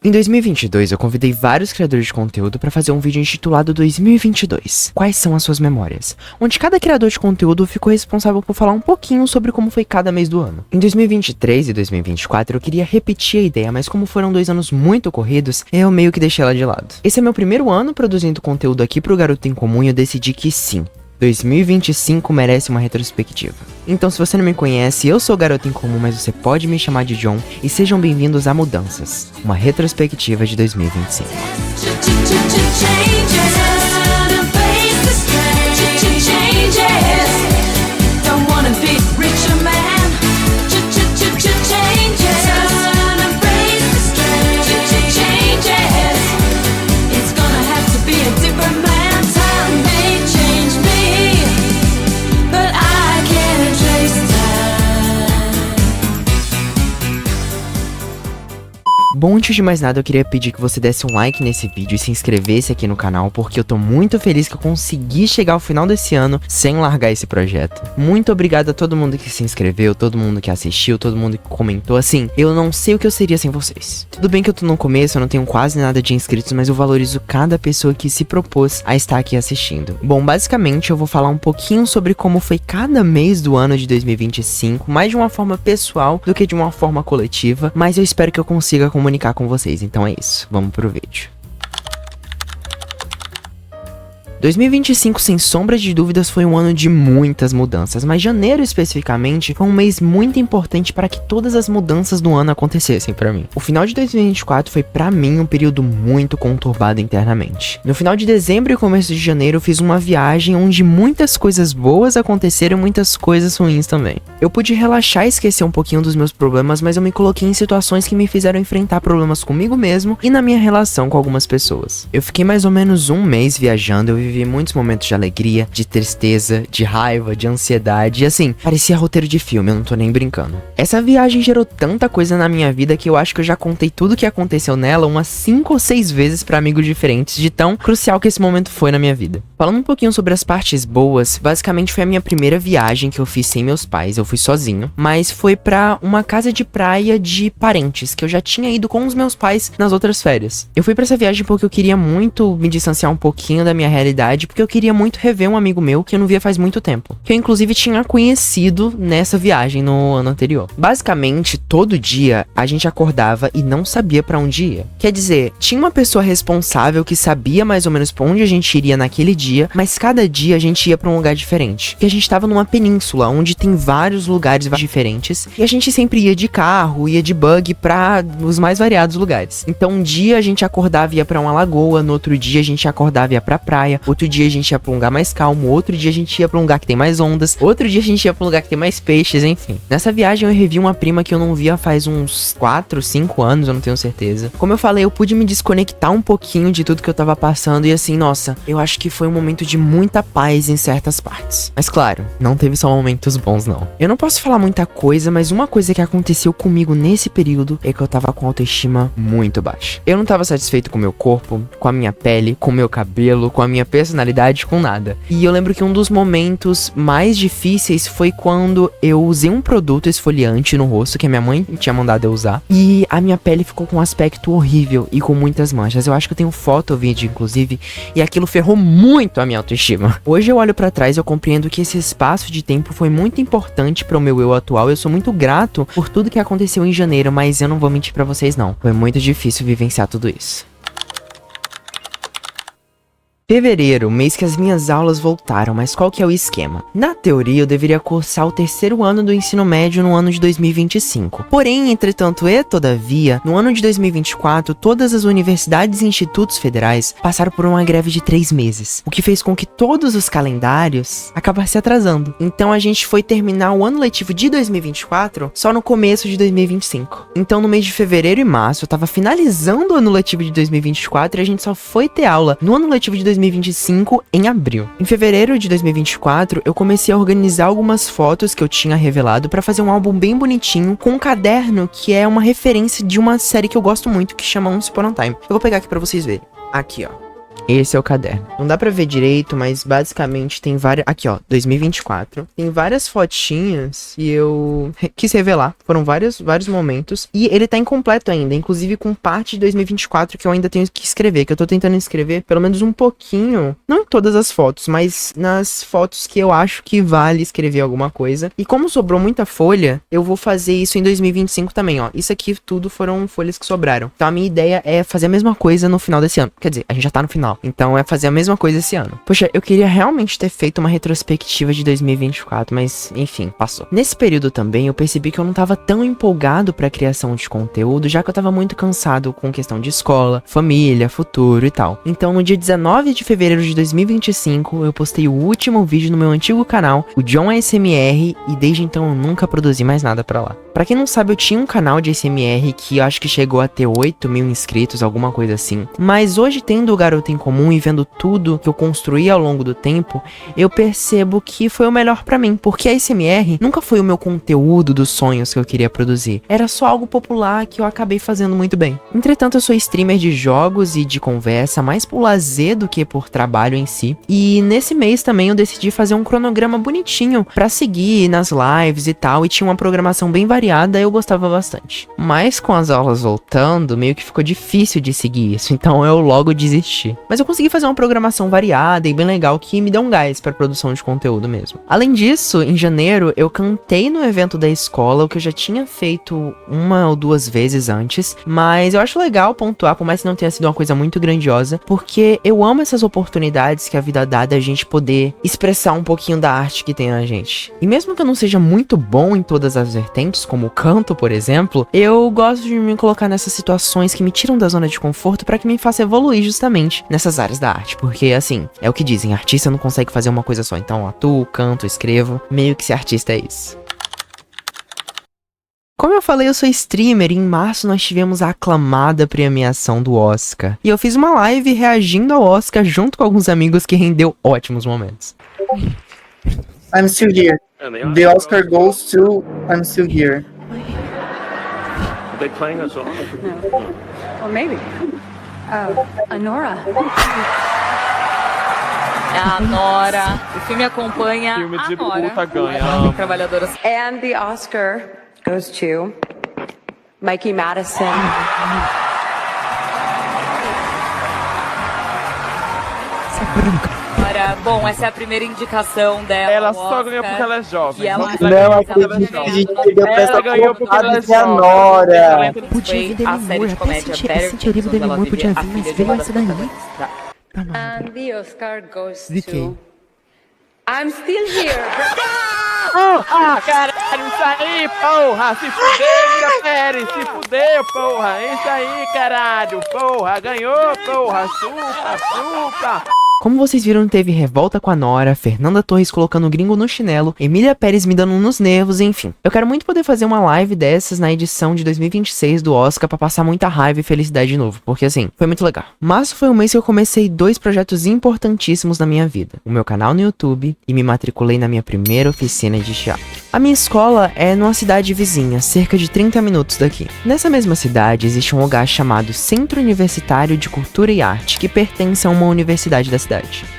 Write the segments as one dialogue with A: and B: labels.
A: Em 2022, eu convidei vários criadores de conteúdo para fazer um vídeo intitulado 2022. Quais são as suas memórias? Onde cada criador de conteúdo ficou responsável por falar um pouquinho sobre como foi cada mês do ano. Em 2023 e 2024, eu queria repetir a ideia, mas como foram 2 anos muito corridos, eu meio que deixei ela de lado. Esse é meu primeiro ano produzindo conteúdo aqui pro Garoto em Comum e eu decidi que sim, 2025 merece uma retrospectiva. Então, se você não me conhece, eu sou o Garoto em Comum, mas você pode me chamar de John, e sejam bem-vindos a Mudanças, uma retrospectiva de 2025. Bom, antes de mais nada, eu queria pedir que você desse um like nesse vídeo e se inscrevesse aqui no canal, porque eu tô muito feliz que eu consegui chegar ao final desse ano sem largar esse projeto. Muito obrigado a todo mundo que se inscreveu, todo mundo que assistiu, todo mundo que comentou. Assim, eu não sei o que eu seria sem vocês. Tudo bem que eu tô no começo, eu não tenho quase nada de inscritos, mas eu valorizo cada pessoa que se propôs a estar aqui assistindo. Bom, basicamente eu vou falar um pouquinho sobre como foi cada mês do ano de 2025, mais de uma forma pessoal do que de uma forma coletiva, mas eu espero que eu consiga comunicar com vocês, então é isso, vamos pro vídeo. 2025, sem sombra de dúvidas, foi um ano de muitas mudanças, mas janeiro especificamente foi um mês muito importante para que todas as mudanças do ano acontecessem para mim. O final de 2024 foi para mim um período muito conturbado internamente. No final de dezembro e começo de janeiro eu fiz uma viagem onde muitas coisas boas aconteceram e muitas coisas ruins também. Eu pude relaxar e esquecer um pouquinho dos meus problemas, mas eu me coloquei em situações que me fizeram enfrentar problemas comigo mesmo e na minha relação com algumas pessoas. Eu fiquei mais ou menos um mês viajando, eu vivi muitos momentos de alegria, de tristeza, de raiva, de ansiedade, e assim, parecia roteiro de filme, eu não tô nem brincando. Essa viagem gerou tanta coisa na minha vida que eu acho que eu já contei tudo o que aconteceu nela umas 5 ou 6 vezes pra amigos diferentes, de tão crucial que esse momento foi na minha vida. Falando um pouquinho sobre as partes boas, basicamente foi a minha primeira viagem que eu fiz sem meus pais, eu fui sozinho, mas foi pra uma casa de praia de parentes, que eu já tinha ido com os meus pais nas outras férias. Eu fui pra essa viagem porque eu queria muito me distanciar um pouquinho da minha realidade, porque eu queria muito rever um amigo meu que eu não via faz muito tempo, que eu inclusive tinha conhecido nessa viagem no ano anterior. Basicamente, todo dia a gente acordava e não sabia pra onde ia. Quer dizer, tinha uma pessoa responsável que sabia mais ou menos pra onde a gente iria naquele dia, mas cada dia a gente ia pra um lugar diferente. Que a gente tava numa península onde tem vários lugares diferentes e a gente sempre ia de carro, ia de buggy pra os mais variados lugares. Então um dia a gente acordava e ia pra uma lagoa, no outro dia a gente acordava e ia pra praia, outro dia a gente ia pra um lugar mais calmo, outro dia a gente ia pra um lugar que tem mais ondas, outro dia a gente ia pra um lugar que tem mais peixes, enfim. Nessa viagem eu revi uma prima que eu não via faz uns 4, 5 anos, eu não tenho certeza. Como eu falei, eu pude me desconectar um pouquinho de tudo que eu tava passando e assim, nossa, eu acho que foi um momento de muita paz em certas partes. Mas claro, não teve só momentos bons não. Eu não posso falar muita coisa, mas uma coisa que aconteceu comigo nesse período é que eu tava com autoestima muito baixa. Eu não tava satisfeito com o meu corpo, com a minha pele, com o meu cabelo, com a minha personalidade, com nada. E eu lembro que um dos momentos mais difíceis foi quando eu usei um produto esfoliante no rosto que a minha mãe tinha mandado eu usar e a minha pele ficou com um aspecto horrível e com muitas manchas. Eu acho que eu tenho foto ou vídeo, inclusive, e aquilo ferrou muito a minha autoestima. Hoje eu olho pra trás e eu compreendo que esse espaço de tempo foi muito importante pro meu eu atual. Eu sou muito grato por tudo que aconteceu em janeiro, mas eu não vou mentir pra vocês não. Foi muito difícil vivenciar tudo isso. Fevereiro, mês que as minhas aulas voltaram, mas qual que é o esquema? Na teoria, eu deveria cursar o 3º ano do ensino médio no ano de 2025. Porém, entretanto e todavia, no ano de 2024, todas as universidades e institutos federais passaram por uma greve de 3 meses, o que fez com que todos os calendários acabassem se atrasando. Então a gente foi terminar o ano letivo de 2024 só no começo de 2025. Então no mês de fevereiro e março, eu tava finalizando o ano letivo de 2024 e a gente só foi ter aula no ano letivo de 2025 em abril. Em fevereiro de 2024, eu comecei a organizar algumas fotos que eu tinha revelado pra fazer um álbum bem bonitinho com um caderno que é uma referência de uma série que eu gosto muito que chama Once Upon a Time. Eu vou pegar aqui pra vocês verem. Aqui, ó. Esse é o caderno. Não dá pra ver direito, mas basicamente tem várias... Aqui, ó, 2024. Tem várias fotinhas e eu quis revelar. Foram vários momentos. E ele tá incompleto ainda, inclusive com parte de 2024 que eu ainda tenho que escrever. Que eu tô tentando escrever pelo menos um pouquinho. Não em todas as fotos, mas nas fotos que eu acho que vale escrever alguma coisa. E como sobrou muita folha, eu vou fazer isso em 2025 também, ó. Isso aqui tudo foram folhas que sobraram. Então a minha ideia é fazer a mesma coisa no final desse ano. Quer dizer, a gente já tá no final. Então é fazer a mesma coisa esse ano. Poxa, eu queria realmente ter feito uma retrospectiva de 2024, mas enfim, passou. Nesse período também eu percebi que eu não tava tão empolgado pra criação de conteúdo, já que eu tava muito cansado com questão de escola, família, futuro e tal. Então no dia 19 de fevereiro de 2025 eu postei o último vídeo no meu antigo canal, o John ASMR, e desde então eu nunca produzi mais nada pra lá. Pra quem não sabe, eu tinha um canal de ASMR que eu acho que chegou a ter 8.000 inscritos, alguma coisa assim. Mas hoje, tendo o Garota em Comum e vendo tudo que eu construí ao longo do tempo, eu percebo que foi o melhor pra mim. Porque a ASMR nunca foi o meu conteúdo dos sonhos que eu queria produzir. Era só algo popular que eu acabei fazendo muito bem. Entretanto, eu sou streamer de jogos e de conversa, mais por lazer do que por trabalho em si. E nesse mês também eu decidi fazer um cronograma bonitinho pra seguir nas lives e tal. E tinha uma programação bem variada, eu gostava bastante. Mas com as aulas voltando, meio que ficou difícil de seguir isso, então eu logo desisti. Mas eu consegui fazer uma programação variada e bem legal que me deu um gás pra produção de conteúdo mesmo. Além disso, em janeiro, eu cantei no evento da escola, o que eu já tinha feito 1 ou 2 vezes antes, mas eu acho legal pontuar, por mais que não tenha sido uma coisa muito grandiosa, porque eu amo essas oportunidades que a vida dá da gente poder expressar um pouquinho da arte que tem na gente. E mesmo que eu não seja muito bom em todas as vertentes, como o canto, por exemplo, eu gosto de me colocar nessas situações que me tiram da zona de conforto pra que me faça evoluir justamente nessas áreas da arte, porque assim, é o que dizem, artista não consegue fazer uma coisa só, então atuo, canto, escrevo, meio que ser artista é isso. Como eu falei, eu sou streamer e em março nós tivemos a aclamada premiação do Oscar. E eu fiz uma live reagindo ao Oscar junto com alguns amigos que rendeu ótimos momentos.
B: I'm still here. The Oscar goes to I'm still here.
C: Are they playing us off?
D: No. Well, maybe. Oh, Anora.
E: É a Nora. O filme acompanha
C: Filme de
E: a Nora,
C: puta ganha.
E: a trabalhadora.
D: And the Oscar goes to Mikey Madison.
E: Nora, bom, essa é a primeira indicação dela.
C: Ela
E: ao
C: só
E: Oscar,
C: ganhou porque ela é jovem.
E: E ela
C: Vamos
B: Não
C: ganhar
B: acredito
C: porque
B: que
C: ela
B: a
C: é
B: gente
C: jovem.
B: perdeu pra
C: Ela
B: essa
C: ganhou porque ela é
B: colocada de a
C: jovem.
B: Nora.
A: Podia vir Demi Moore, até a Cintia Demi Moore podia vir, mas veio essa daí.
D: And the Oscar goes
A: De quem?
D: to I'm still here.
C: Ah, caralho, isso aí, porra! Se fudeu, Mira Pérez! Se fudeu, porra! Isso aí, caralho! Porra! Ganhou, porra! Chupa, chupa!
A: Como vocês viram, teve revolta com a Nora, Fernanda Torres colocando o gringo no chinelo, Emília Pérez me dando nos nervos, enfim. Eu quero muito poder fazer uma live dessas na edição de 2026 do Oscar pra passar muita raiva e felicidade de novo, porque assim, foi muito legal. Março foi um mês que eu comecei 2 projetos importantíssimos na minha vida. O meu canal no YouTube e me matriculei na minha primeira oficina de teatro. A minha escola é numa cidade vizinha, cerca de 30 minutos daqui. Nessa mesma cidade existe um lugar chamado Centro Universitário de Cultura e Arte, que pertence a uma universidade da cidade.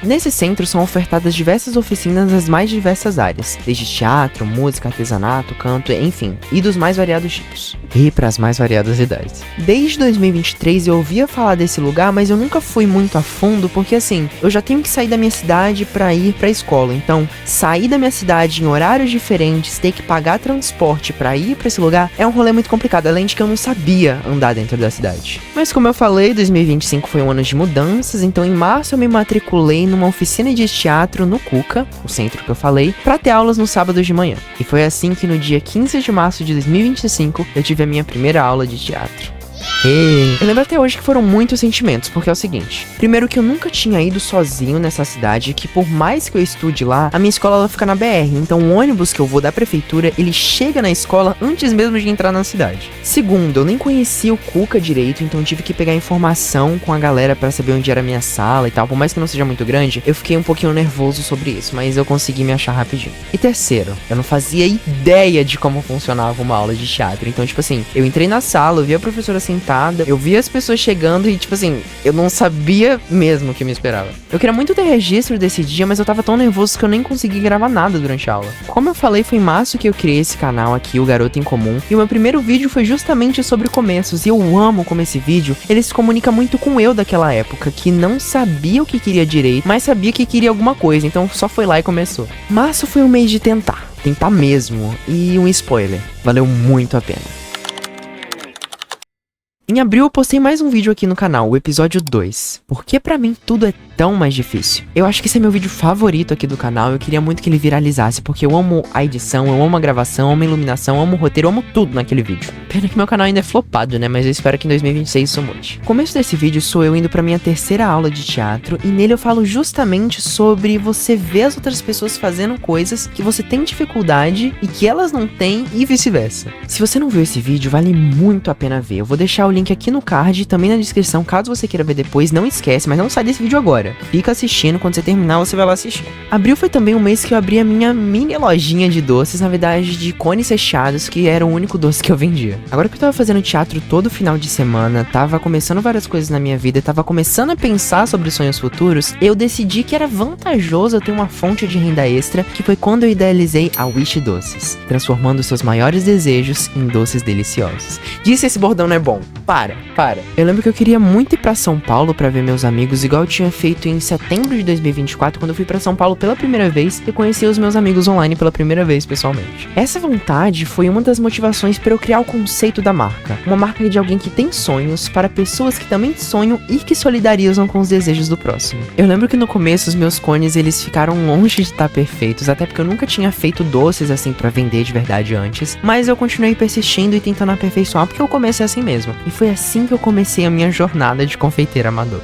A: Nesse centro são ofertadas diversas oficinas nas mais diversas áreas, desde teatro, música, artesanato, canto, enfim, e dos mais variados tipos. E para as mais variadas idades. Desde 2023 eu ouvia falar desse lugar, mas eu nunca fui muito a fundo, porque assim, eu já tenho que sair da minha cidade para ir pra escola, então sair da minha cidade em horários diferentes, ter que pagar transporte para ir pra esse lugar, é um rolê muito complicado, além de que eu não sabia andar dentro da cidade. Mas como eu falei, 2025 foi um ano de mudanças, então em março eu me matriculei numa oficina de teatro no Cuca, o centro que eu falei, pra ter aulas nos sábados de manhã. E foi assim que no dia 15 de março de 2025 eu tive a minha primeira aula de teatro. Eu lembro até hoje que foram muitos sentimentos, porque é o seguinte. Primeiro que eu nunca tinha ido sozinho nessa cidade, que por mais que eu estude lá, a minha escola ela fica na BR, então o ônibus que eu vou da prefeitura, ele chega na escola antes mesmo de entrar na cidade. Segundo, eu nem conhecia o Cuca direito, então eu tive que pegar informação com a galera pra saber onde era a minha sala e tal. Por mais que não seja muito grande, eu fiquei um pouquinho nervoso sobre isso, mas eu consegui me achar rapidinho. E terceiro, eu não fazia ideia de como funcionava uma aula de teatro, então tipo assim, eu entrei na sala, eu vi a professora sentada, eu via as pessoas chegando e, tipo assim, eu não sabia mesmo o que me esperava. Eu queria muito ter registro desse dia, mas eu tava tão nervoso que eu nem consegui gravar nada durante a aula. Como eu falei, foi em março que eu criei esse canal aqui, o Garoto em Comum, e o meu primeiro vídeo foi justamente sobre começos, e eu amo como esse vídeo, ele se comunica muito com eu daquela época, que não sabia o que queria direito, mas sabia que queria alguma coisa, então só foi lá e começou. Março foi um mês de tentar mesmo, e um spoiler, valeu muito a pena. Em abril eu postei mais um vídeo aqui no canal, o episódio 2. Porque pra mim tudo é tão mais difícil. Eu acho que esse é meu vídeo favorito aqui do canal, eu queria muito que ele viralizasse, porque eu amo a edição, eu amo a gravação, eu amo a iluminação, eu amo o roteiro, eu amo tudo naquele vídeo. Pena que meu canal ainda é flopado, né, mas eu espero que em 2026 isso mude. O começo desse vídeo sou eu indo pra minha terceira aula de teatro, e nele eu falo justamente sobre você ver as outras pessoas fazendo coisas que você tem dificuldade e que elas não têm, e vice-versa. Se você não viu esse vídeo, vale muito a pena ver. Eu vou deixar o link aqui no card e também na descrição, caso você queira ver depois. Não esquece, mas não sai desse vídeo agora. Fica assistindo, quando você terminar você vai lá assistir. Abril foi também um mês que eu abri a minha mini lojinha de doces, na verdade de cones recheados, que era o único doce que eu vendia. Agora que eu tava fazendo teatro todo final de semana, tava começando várias coisas na minha vida, tava começando a pensar sobre sonhos futuros, eu decidi que era vantajoso eu ter uma fonte de renda extra, que foi quando eu idealizei a Wish Doces, transformando seus maiores desejos em doces deliciosos. Disse esse bordão não é bom. Para. Eu lembro que eu queria muito ir pra São Paulo pra ver meus amigos, igual eu tinha feito em setembro de 2024, quando eu fui pra São Paulo pela primeira vez e conheci os meus amigos online pela primeira vez pessoalmente. Essa vontade foi uma das motivações para eu criar o conceito da marca. Uma marca de alguém que tem sonhos para pessoas que também sonham e que solidarizam com os desejos do próximo. Eu lembro que no começo os meus cones eles ficaram longe de estar perfeitos, até porque eu nunca tinha feito doces assim pra vender de verdade antes, mas eu continuei persistindo e tentando aperfeiçoar porque o começo é assim mesmo. E foi assim que eu comecei a minha jornada de confeiteiro amador.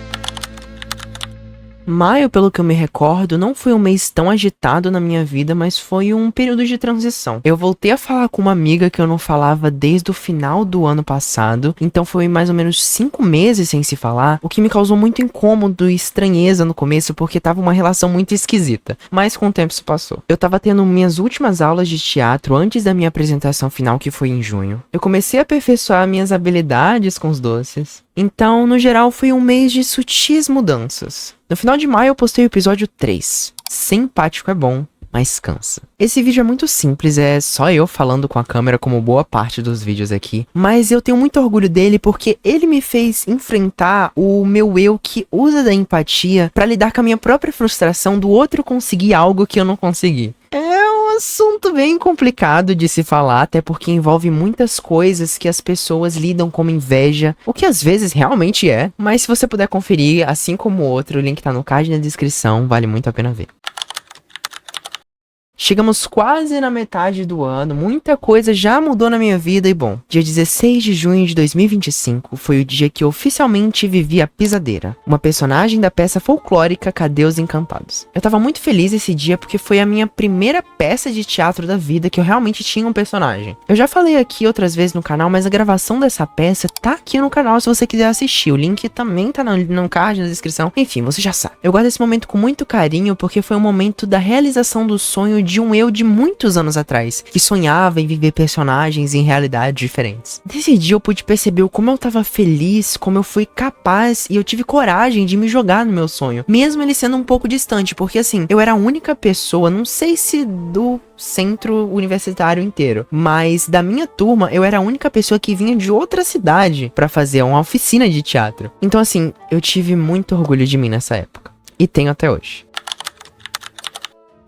A: Maio, pelo que eu me recordo, não foi um mês tão agitado na minha vida, mas foi um período de transição. Eu voltei a falar com uma amiga que eu não falava desde o final do ano passado, então foi mais ou menos 5 meses sem se falar, o que me causou muito incômodo e estranheza no começo, porque tava uma relação muito esquisita, mas com o tempo isso passou. Eu tava tendo minhas últimas aulas de teatro antes da minha apresentação final, que foi em junho. Eu comecei a aperfeiçoar minhas habilidades com os doces. Então, no geral, foi um mês de sutis mudanças. No final de maio eu postei o episódio 3. Simpático é bom, mas cansa. Esse vídeo é muito simples, é só eu falando com a câmera como boa parte dos vídeos aqui, mas eu tenho muito orgulho dele porque ele me fez enfrentar o meu eu que usa da empatia pra lidar com a minha própria frustração do outro conseguir algo que eu não consegui. É um assunto bem complicado de se falar, até porque envolve muitas coisas que as pessoas lidam como inveja, o que às vezes realmente é, mas se você puder conferir, assim como o outro, o link tá no card na descrição, vale muito a pena ver. Chegamos quase na metade do ano, muita coisa já mudou na minha vida e bom, dia 16 de junho de 2025 foi o dia que eu oficialmente vivi a Pisadeira, uma personagem da peça folclórica Cadê os Encantados. Eu tava muito feliz esse dia porque foi a minha primeira peça de teatro da vida que eu realmente tinha um personagem. Eu já falei aqui outras vezes no canal, mas a gravação dessa peça tá aqui no canal se você quiser assistir, o link também tá no card, na descrição, enfim, você já sabe. Eu guardo esse momento com muito carinho porque foi um momento da realização do sonho de um eu de muitos anos atrás, que sonhava em viver personagens em realidades diferentes. Nesse dia eu pude perceber o como eu tava feliz, como eu fui capaz e eu tive coragem de me jogar no meu sonho, mesmo ele sendo um pouco distante, porque assim, eu era a única pessoa, não sei se do centro universitário inteiro, mas da minha turma eu era a única pessoa que vinha de outra cidade pra fazer uma oficina de teatro. Então assim, eu tive muito orgulho de mim nessa época, e tenho até hoje.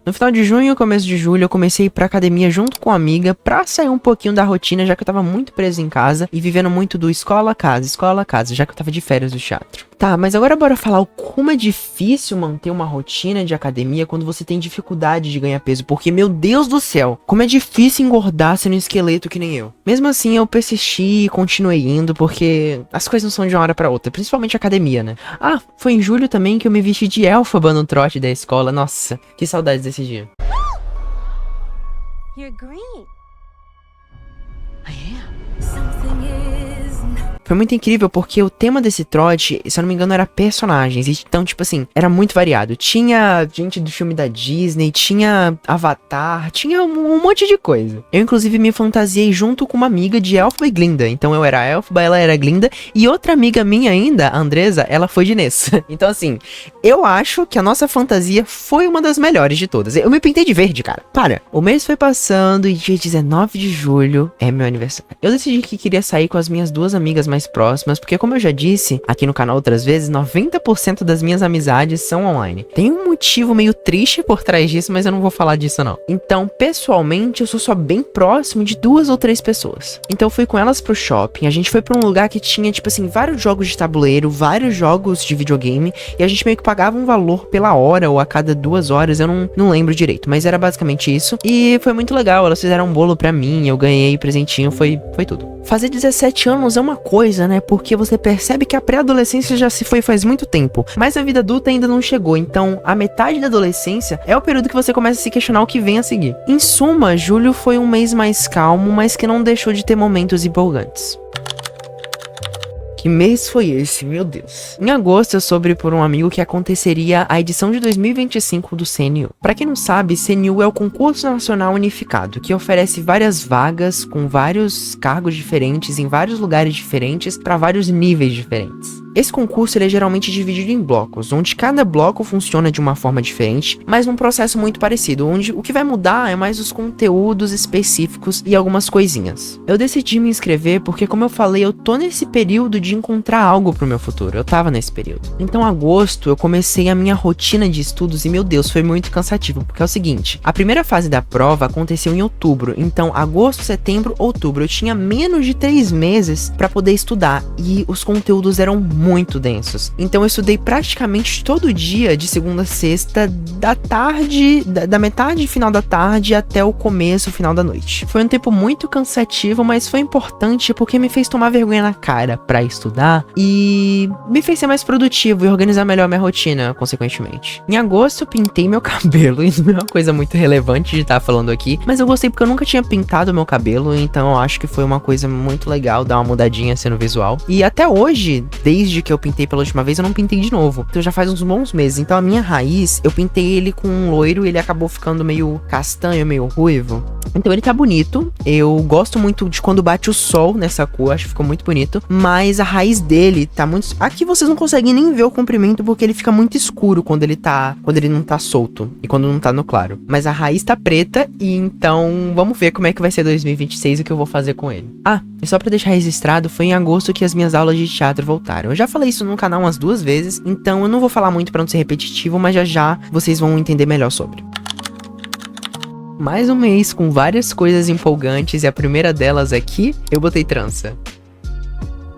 A: No final de junho e começo de julho, eu comecei a ir pra academia junto com uma amiga pra sair um pouquinho da rotina, já que eu tava muito preso em casa e vivendo muito do escola, casa, já que eu tava de férias do teatro. Tá, mas agora bora falar o como é difícil manter uma rotina de academia quando você tem dificuldade de ganhar peso, porque, meu Deus do céu, como é difícil engordar sendo um esqueleto que nem eu. Mesmo assim, eu persisti e continuei indo, porque as coisas não são de uma hora pra outra, principalmente academia, né? Ah, foi em julho também que eu me vesti de Elphaba no trote da escola, nossa, que saudades desse dia.
F: You're green. I am. Something is
A: Foi muito incrível porque o tema desse trote, se eu não me engano, era personagens. Então, tipo assim, era muito variado. Tinha gente do filme da Disney, tinha Avatar, tinha um monte de coisa. Eu, inclusive, me fantasiei junto com uma amiga de Elphaba e Glinda. Então, eu era Elphaba, ela era Glinda. E outra amiga minha ainda, a Andresa, ela foi de Nessa. Então, assim, eu acho que a nossa fantasia foi uma das melhores de todas. Eu me pintei de verde, cara. Para. O mês foi passando e dia 19 de julho é meu aniversário. Eu decidi que queria sair com as minhas duas amigas mais próximas, porque como eu já disse aqui no canal outras vezes, 90% das minhas amizades são online. Tem um motivo meio triste por trás disso, mas eu não vou falar disso não. Então, pessoalmente, eu sou só bem próximo de 2 ou 3 pessoas. Então, eu fui com elas pro shopping, a gente foi pra um lugar que tinha, tipo assim, vários jogos de tabuleiro, vários jogos de videogame, e a gente meio que pagava um valor pela hora ou a cada 2 horas, eu não lembro direito, mas era basicamente isso. E foi muito legal, elas fizeram um bolo pra mim, eu ganhei presentinho, foi tudo. Fazer 17 anos é uma coisa, né, porque você percebe que a pré-adolescência já se foi faz muito tempo, mas a vida adulta ainda não chegou, então a metade da adolescência é o período que você começa a se questionar o que vem a seguir. Em suma, julho foi um mês mais calmo, mas que não deixou de ter momentos empolgantes. Que mês foi esse? Meu Deus. Em agosto eu soube por um amigo que aconteceria a edição de 2025 do CNU. Pra quem não sabe, CNU é o Concurso Nacional Unificado, que oferece várias vagas com vários cargos diferentes em vários lugares diferentes para vários níveis diferentes. Esse concurso ele é geralmente dividido em blocos, onde cada bloco funciona de uma forma diferente, mas num processo muito parecido, onde o que vai mudar é mais os conteúdos específicos e algumas coisinhas. Eu decidi me inscrever porque, como eu falei, eu tô nesse período de encontrar algo pro meu futuro, eu tava nesse período. Então, em agosto, eu comecei a minha rotina de estudos e, meu Deus, foi muito cansativo, porque é o seguinte, a primeira fase da prova aconteceu em outubro, então agosto, setembro, outubro, eu tinha menos de 3 meses pra poder estudar, e os conteúdos eram muito densos. Então eu estudei praticamente todo dia, de segunda a sexta, da tarde, da metade final da tarde até o começo, final da noite. Foi um tempo muito cansativo, mas foi importante porque me fez tomar vergonha na cara pra estudar e me fez ser mais produtivo e organizar melhor minha rotina, consequentemente. Em agosto eu pintei meu cabelo, e não é uma coisa muito relevante de estar falando aqui, mas eu gostei porque eu nunca tinha pintado meu cabelo, então eu acho que foi uma coisa muito legal dar uma mudadinha assim no visual. E até hoje, desde que eu pintei pela última vez, eu não pintei de novo. Então já faz uns bons meses. Então a minha raiz, eu pintei ele com um loiro e ele acabou ficando meio castanho, meio ruivo. Então ele tá bonito. Eu gosto muito de quando bate o sol nessa cor, acho que ficou muito bonito. Mas a raiz dele tá muito... Aqui vocês não conseguem nem ver o comprimento porque ele fica muito escuro quando ele não tá solto e quando não tá no claro. Mas a raiz tá preta e então vamos ver como é que vai ser 2026 e o que eu vou fazer com ele. Ah, e só pra deixar registrado, foi em agosto que as minhas aulas de teatro voltaram. Eu já falei isso no canal umas 2 vezes, então eu não vou falar muito pra não ser repetitivo, mas já vocês vão entender melhor sobre. Mais um mês com várias coisas empolgantes e a primeira delas aqui, eu botei trança.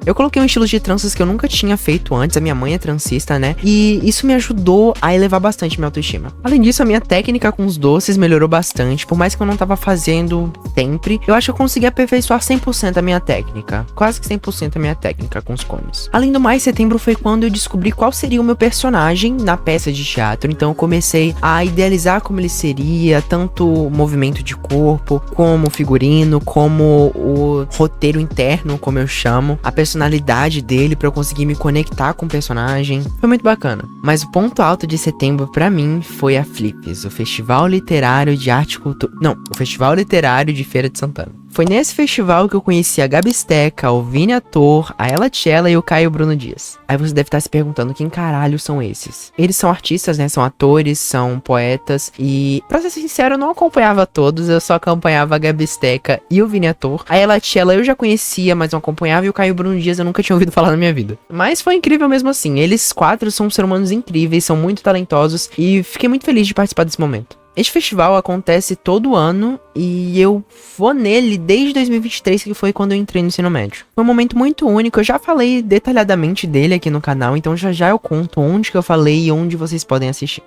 A: Eu coloquei um estilo de tranças que eu nunca tinha feito antes, a minha mãe é transista, né? E isso me ajudou a elevar bastante minha autoestima. Além disso, a minha técnica com os doces melhorou bastante, por mais que eu não tava fazendo sempre, eu acho que eu consegui aperfeiçoar 100% a minha técnica, quase que 100% a minha técnica com os cones. Além do mais, setembro foi quando eu descobri qual seria o meu personagem na peça de teatro, então eu comecei a idealizar como ele seria, tanto o movimento de corpo, como o figurino, como o roteiro interno, como eu chamo, a personalidade dele pra eu conseguir me conectar com o personagem. Foi muito bacana. Mas o ponto alto de setembro pra mim foi a Flips, o Festival Literário de Arte e Cultura... Não, o Festival Literário de Feira de Santana. Foi nesse festival que eu conheci a Gabi Steca, o Vini Ator, a Ella Tchela e o Caio Bruno Dias. Aí você deve estar se perguntando quem caralho são esses. Eles são artistas, né? São atores, são poetas. E, pra ser sincero, eu não acompanhava todos. Eu só acompanhava a Gabi Steca e o Vini Ator. A Ella Tchela eu já conhecia, mas não acompanhava. E o Caio Bruno Dias eu nunca tinha ouvido falar na minha vida. Mas foi incrível mesmo assim. Eles 4 são seres humanos incríveis, são muito talentosos. E fiquei muito feliz de participar desse momento. Este festival acontece todo ano e eu vou nele desde 2023, que foi quando eu entrei no ensino médio. Foi um momento muito único, eu já falei detalhadamente dele aqui no canal, então já eu conto onde que eu falei e onde vocês podem assistir.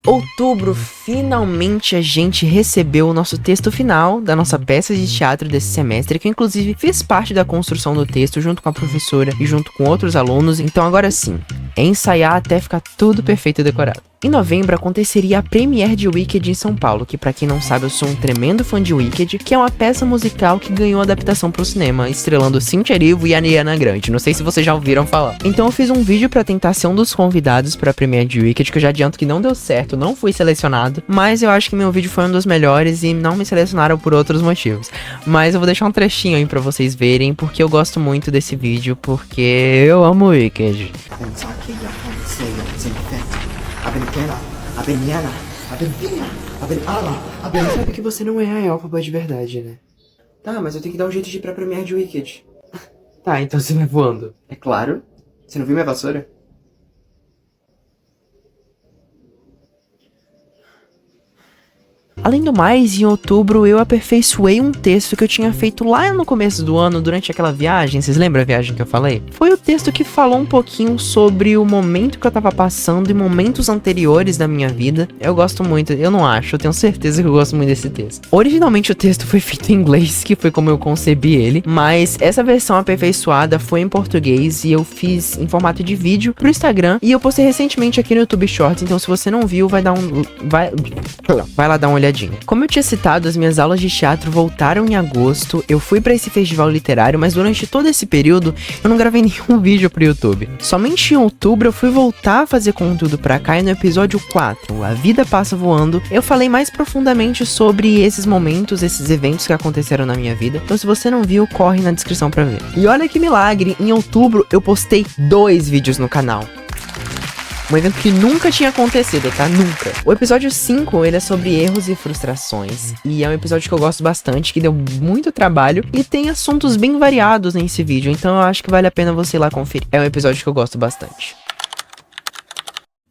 A: Outubro, finalmente a gente recebeu o nosso texto final da nossa peça de teatro desse semestre, que eu inclusive fiz parte da construção do texto junto com a professora e junto com outros alunos, então agora sim, é ensaiar até ficar tudo perfeito e decorado. Em novembro aconteceria a premiere de Wicked em São Paulo, que pra quem não sabe eu sou um tremendo fã de Wicked, que é uma peça musical que ganhou adaptação pro cinema, estrelando Cynthia Erivo e Ariana Grande, não sei se vocês já ouviram falar. Então eu fiz um vídeo pra tentar ser um dos convidados pra premiere de Wicked, que eu já adianto que não deu certo, não fui selecionado, mas eu acho que meu vídeo foi um dos melhores e não me selecionaram por outros motivos. Mas eu vou deixar um trechinho aí pra vocês verem, porque eu gosto muito desse vídeo, porque eu amo Wicked. Sabe que você não é a Elphaba de verdade, né? Tá, mas eu tenho que dar um jeito de ir pra premiere de Wicked. Tá, então você vai voando. É claro. Você não viu minha vassoura? Além do mais, em outubro eu aperfeiçoei um texto que eu tinha feito lá no começo do ano, durante aquela viagem. Vocês lembram a viagem que eu falei? Foi o texto que falou um pouquinho sobre o momento que eu tava passando e momentos anteriores da minha vida. Eu gosto muito, eu não acho, eu tenho certeza que eu gosto muito desse texto. Originalmente o texto foi feito em inglês, que foi como eu concebi ele, mas essa versão aperfeiçoada foi em português e eu fiz em formato de vídeo pro Instagram e eu postei recentemente aqui no YouTube Shorts, então se você não viu, vai lá dar uma olhadinha. Como eu tinha citado, as minhas aulas de teatro voltaram em agosto, eu fui pra esse festival literário, mas durante todo esse período eu não gravei nenhum vídeo pro YouTube. Somente em outubro eu fui voltar a fazer conteúdo pra cá e no episódio 4, A Vida Passa Voando, eu falei mais profundamente sobre esses momentos, esses eventos que aconteceram na minha vida, então se você não viu, corre na descrição pra ver. E olha que milagre, em outubro eu postei 2 vídeos no canal. Um evento que nunca tinha acontecido, tá? Nunca. O episódio 5, ele é sobre erros e frustrações. E é um episódio que eu gosto bastante, que deu muito trabalho. E tem assuntos bem variados nesse vídeo, então eu acho que vale a pena você ir lá conferir. É um episódio que eu gosto bastante.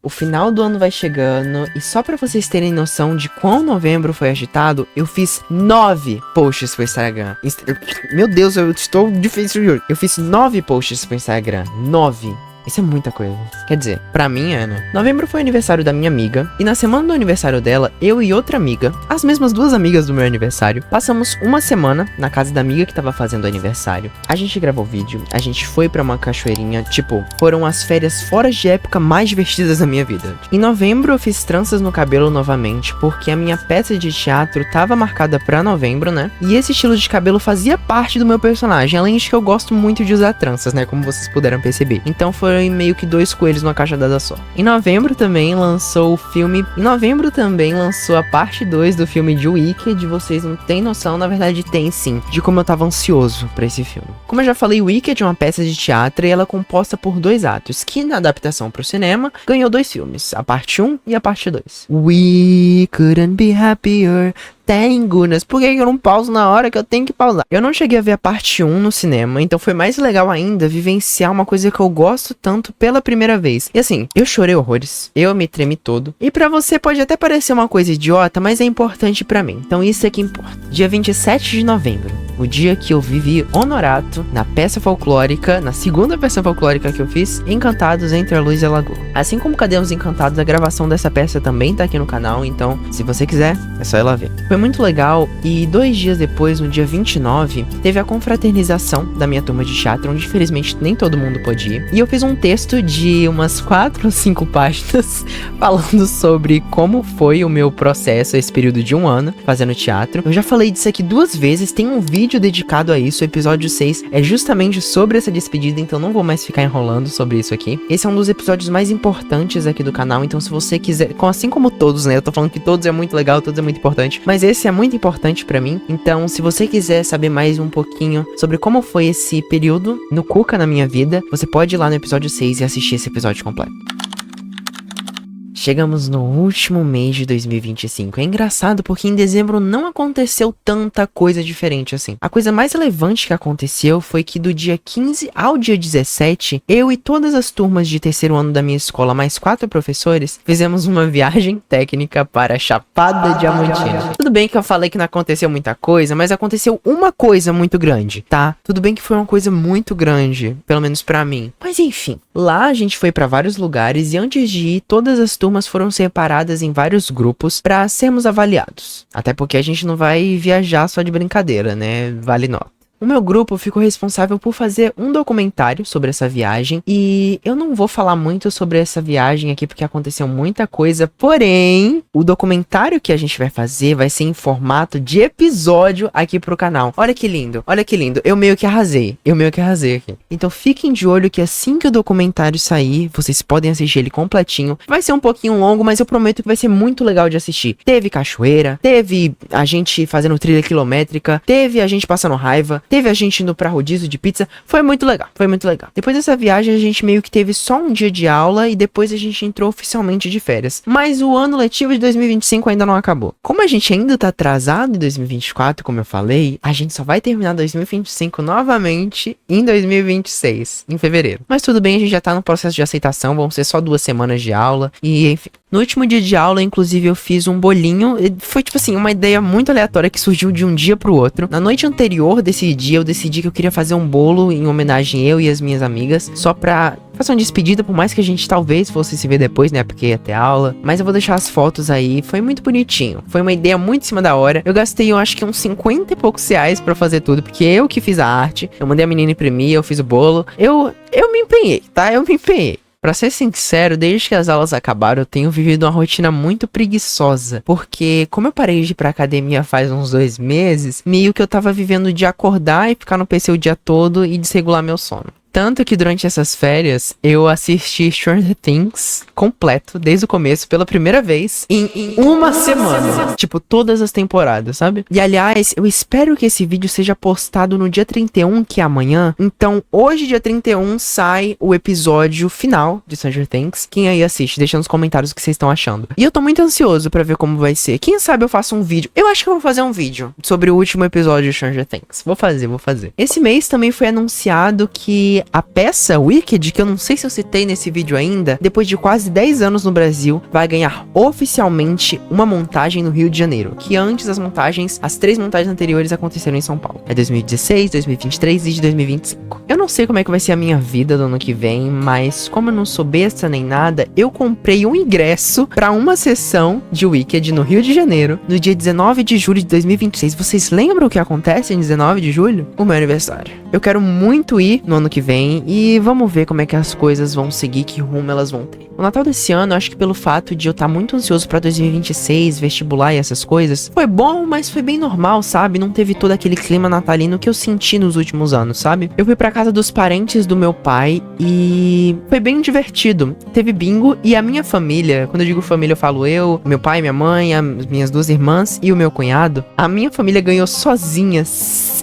A: O final do ano vai chegando, e só pra vocês terem noção de quão novembro foi agitado, eu fiz 9 posts pro Instagram. Meu Deus, eu estou difícil, juro. Eu fiz 9 posts pro Instagram. 9. Isso é muita coisa. Quer dizer, pra mim é, né? Novembro foi o aniversário da minha amiga, e na semana do aniversário dela, eu e outra amiga, as mesmas 2 amigas do meu aniversário, passamos uma semana na casa da amiga que tava fazendo o aniversário. A gente gravou vídeo, a gente foi pra uma cachoeirinha, tipo, foram as férias fora de época mais divertidas da minha vida. Em novembro eu fiz tranças no cabelo novamente, porque a minha peça de teatro tava marcada pra novembro, né? E esse estilo de cabelo fazia parte do meu personagem, além de que eu gosto muito de usar tranças, né? Como vocês puderam perceber. Então foi meio que 2 coelhos numa cajadada só. Em novembro também lançou o filme... Em novembro também lançou a parte 2 do filme de Wicked. Vocês não têm noção, na verdade tem sim, de como eu tava ansioso pra esse filme. Como eu já falei, Wicked é uma peça de teatro e ela é composta por 2 atos, que na adaptação pro cinema ganhou 2 filmes, a parte 1 e a parte 2. We couldn't be happier. Thank goodness. Por que eu não pauso na hora que eu tenho que pausar? Eu não cheguei a ver a parte 1 no cinema, então foi mais legal ainda vivenciar uma coisa que eu gosto tanto pela primeira vez. E assim, eu chorei horrores, eu me tremi todo. E pra você pode até parecer uma coisa idiota, mas é importante pra mim. Então isso é que importa. Dia 27 de novembro, o dia que eu vivi Honorato na peça folclórica, na segunda peça folclórica que eu fiz, Encantados entre a Luz e a Lagoa. Assim como Cadê os Encantados, a gravação dessa peça também tá aqui no canal, então se você quiser, é só ir lá ver. Foi muito legal e 2 dias depois, no dia 29, teve a confraternização da minha turma de teatro, onde infelizmente nem todo mundo pôde ir. E eu fiz um texto de umas 4 ou 5 páginas falando sobre como foi o meu processo, esse período de 1 ano, fazendo teatro. Eu já falei disso aqui 2 vezes, tem um vídeo dedicado a isso, o episódio 6 é justamente sobre essa despedida, então não vou mais ficar enrolando sobre isso aqui. Esse é um dos episódios mais importantes aqui do canal, então se você quiser, assim como todos, né, eu tô falando que todos é muito legal, todos é muito importante, mas esse é muito importante pra mim, então se você quiser saber mais um pouquinho sobre como foi esse período no Cuca na minha vida, você pode ir lá no episódio 6 e assistir esse episódio completo. Chegamos no último mês de 2025. É engraçado porque em dezembro não aconteceu tanta coisa diferente assim. A coisa mais relevante que aconteceu foi que do dia 15 ao dia 17, eu e todas as turmas de terceiro ano da minha escola, mais 4 professores, fizemos uma viagem técnica para Chapada Diamantina. Tudo bem que eu falei que não aconteceu muita coisa, mas aconteceu uma coisa muito grande, tá? Tudo bem que foi uma coisa muito grande, pelo menos pra mim. Mas enfim, lá a gente foi pra vários lugares e antes de ir, todas as turmas foram separadas em vários grupos para sermos avaliados. Até porque a gente não vai viajar só de brincadeira, né? Vale nota. O meu grupo ficou responsável por fazer um documentário sobre essa viagem, e eu não vou falar muito sobre essa viagem aqui porque aconteceu muita coisa, porém, o documentário que a gente vai fazer vai ser em formato de episódio aqui pro canal. Olha que lindo, eu meio que arrasei aqui. Então fiquem de olho que assim que o documentário sair, vocês podem assistir ele completinho. Vai ser um pouquinho longo, mas eu prometo que vai ser muito legal de assistir. Teve cachoeira, teve a gente fazendo trilha quilométrica, teve a gente passando raiva, teve a gente indo pra rodízio de pizza. Foi muito legal. Depois dessa viagem, a gente meio que teve só um dia de aula e depois a gente entrou oficialmente de férias. Mas o ano letivo de 2025 ainda não acabou. Como a gente ainda tá atrasado em 2024, como eu falei, a gente só vai terminar 2025 novamente em 2026, em fevereiro. Mas tudo bem, a gente já tá no processo de aceitação, vão ser só 2 semanas de aula e enfim. No último dia de aula, inclusive, eu fiz um bolinho. Foi, tipo assim, uma ideia muito aleatória que surgiu de um dia pro outro. Na noite anterior desse dia, eu decidi que eu queria fazer um bolo em homenagem eu e as minhas amigas, só pra fazer uma despedida, por mais que a gente talvez fosse se ver depois, né, porque ia ter aula. Mas eu vou deixar as fotos aí, foi muito bonitinho. Foi uma ideia muito em cima da hora. Eu gastei, eu acho que uns 50 e poucos reais pra fazer tudo, porque eu que fiz a arte. Eu mandei a menina imprimir, eu fiz o bolo. Eu me empenhei, tá? Eu me empenhei. Pra ser sincero, desde que as aulas acabaram, eu tenho vivido uma rotina muito preguiçosa. Porque, como eu parei de ir pra academia faz uns 2 meses, meio que eu tava vivendo de acordar e ficar no PC o dia todo e desregular meu sono. Tanto que durante essas férias, eu assisti Stranger Things completo, desde o começo, pela primeira vez, em uma semana. Tipo, todas as temporadas, sabe? E aliás, eu espero que esse vídeo seja postado no dia 31, que é amanhã. Então, hoje, dia 31, sai o episódio final de Stranger Things. Quem aí assiste, deixa nos comentários o que vocês estão achando. E eu tô muito ansioso pra ver como vai ser. Quem sabe eu faço um vídeo. Eu acho que eu vou fazer um vídeo sobre o último episódio de Stranger Things. Vou fazer. Esse mês também foi anunciado que a peça Wicked, que eu não sei se eu citei nesse vídeo ainda, depois de quase 10 anos no Brasil, vai ganhar oficialmente uma montagem no Rio de Janeiro, que antes as 3 montagens anteriores aconteceram em São Paulo. É 2016, 2023 e de 2025. Eu não sei como é que vai ser a minha vida do ano que vem, mas como eu não sou besta nem nada, eu comprei um ingresso pra uma sessão de Wicked no Rio de Janeiro, no dia 19 de julho de 2026. Vocês lembram o que acontece em 19 de julho? O meu aniversário. Eu quero muito ir no ano que vem, e vamos ver como é que as coisas vão seguir, que rumo elas vão ter. O Natal desse ano, acho que pelo fato de eu estar muito ansioso pra 2026, vestibular e essas coisas, foi bom, mas foi bem normal, sabe? Não teve todo aquele clima natalino que eu senti nos últimos anos, sabe? Eu fui pra casa dos parentes do meu pai e foi bem divertido. Teve bingo e a minha família, quando eu digo família eu falo eu, meu pai, minha mãe, as minhas 2 irmãs e o meu cunhado. A minha família ganhou sozinha,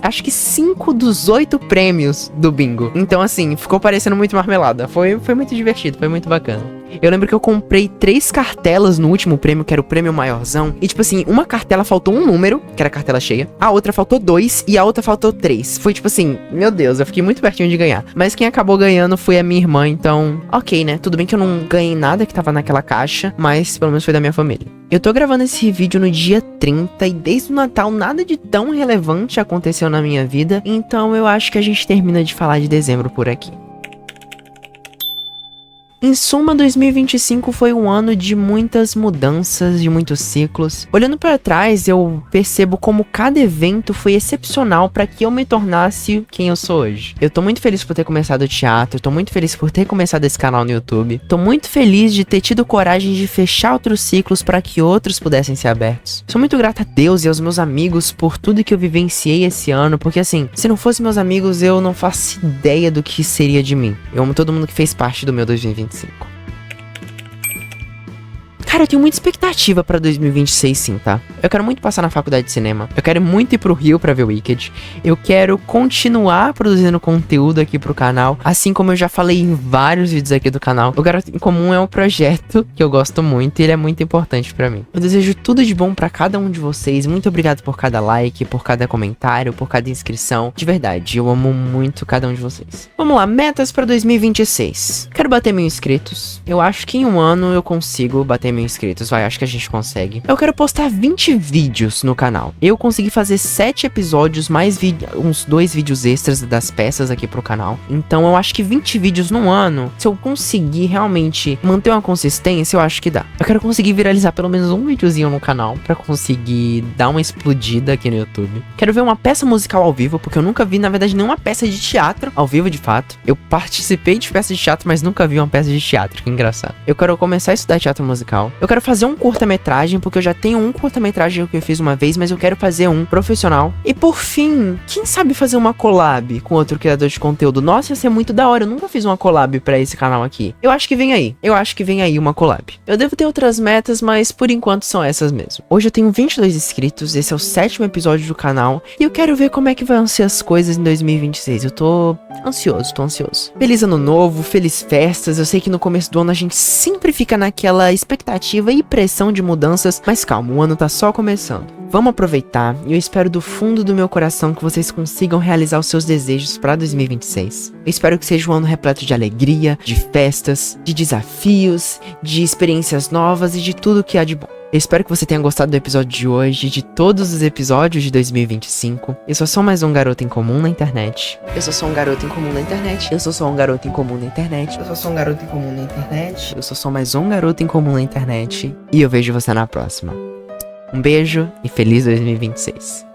A: acho que 5 dos 8 prêmios do bingo. Então assim, ficou parecendo muito marmelada. Foi muito divertido, foi muito bacana. Eu lembro que eu comprei 3 cartelas no último prêmio, que era o prêmio maiorzão. E tipo assim, uma cartela faltou um número, que era a cartela cheia. A outra faltou 2 e a outra faltou 3. Foi tipo assim, meu Deus, eu fiquei muito pertinho de ganhar. Mas quem acabou ganhando foi a minha irmã, então ok, né? Tudo bem que eu não ganhei nada que tava naquela caixa, mas pelo menos foi da minha família. Eu tô gravando esse vídeo no dia 30 e desde o Natal nada de tão relevante aconteceu na minha vida. Então eu acho que a gente termina de falar de dezembro por aqui. Em suma, 2025 foi um ano de muitas mudanças, de muitos ciclos. Olhando para trás, eu percebo como cada evento foi excepcional para que eu me tornasse quem eu sou hoje. Eu tô muito feliz por ter começado o teatro, tô muito feliz por ter começado esse canal no YouTube. Tô muito feliz de ter tido coragem de fechar outros ciclos para que outros pudessem ser abertos. Sou muito grata a Deus e aos meus amigos por tudo que eu vivenciei esse ano, porque assim, se não fosse meus amigos, eu não faço ideia do que seria de mim. Eu amo todo mundo que fez parte do meu 2025. Cara, eu tenho muita expectativa pra 2026 sim, tá? Eu quero muito passar na faculdade de cinema. Eu quero muito ir pro Rio pra ver Wicked. Eu quero continuar produzindo conteúdo aqui pro canal. Assim como eu já falei em vários vídeos aqui do canal. O Garoto em Comum é um projeto que eu gosto muito e ele é muito importante pra mim. Eu desejo tudo de bom pra cada um de vocês. Muito obrigado por cada like, por cada comentário, por cada inscrição. De verdade, eu amo muito cada um de vocês. Vamos lá, metas pra 2026. Quero bater 1000 inscritos. Eu acho que em um ano eu consigo bater 1000 inscritos. inscritos, vai, acho que a gente consegue. Eu quero postar 20 vídeos no canal. Eu consegui fazer 7 episódios, mais uns 2 vídeos extras das peças aqui pro canal. Então eu acho que 20 vídeos num ano, se eu conseguir realmente manter uma consistência, eu acho que dá. Eu quero conseguir viralizar pelo menos um videozinho no canal, pra conseguir dar uma explodida aqui no YouTube. Quero ver uma peça musical ao vivo, porque eu nunca vi, na verdade, nenhuma peça de teatro ao vivo, de fato. Eu participei de peças de teatro, mas nunca vi uma peça de teatro, que engraçado. Eu quero começar a estudar teatro musical. Eu quero fazer um curta-metragem, porque eu já tenho um curta-metragem que eu fiz uma vez, mas eu quero fazer um profissional. E por fim, quem sabe fazer uma collab com outro criador de conteúdo? Nossa, ia ser muito da hora. Eu nunca fiz uma collab pra esse canal aqui. Eu acho que vem aí. Eu acho que vem aí uma collab. Eu devo ter outras metas, mas por enquanto são essas mesmo. Hoje eu tenho 22 inscritos, esse é o 7º episódio do canal, e eu quero ver como é que vão ser as coisas em 2026. Eu tô ansioso, Feliz ano novo, feliz festas. Eu sei que no começo do ano a gente sempre fica naquela expectativa e pressão de mudanças, mas calma, o ano tá só começando. Vamos aproveitar, e eu espero do fundo do meu coração que vocês consigam realizar os seus desejos pra 2026. Eu espero que seja um ano repleto de alegria, de festas, de desafios, de experiências novas e de tudo que há de bom. Eu espero que você tenha gostado do episódio de hoje, de todos os episódios de 2025. Eu só sou mais um garoto em comum na internet. Eu só sou um garoto em comum na internet. Eu só sou um garoto em comum na internet. Eu só sou um garoto em comum na internet. Eu só sou mais um garoto em comum na internet. E eu vejo você na próxima. Um beijo e feliz 2026.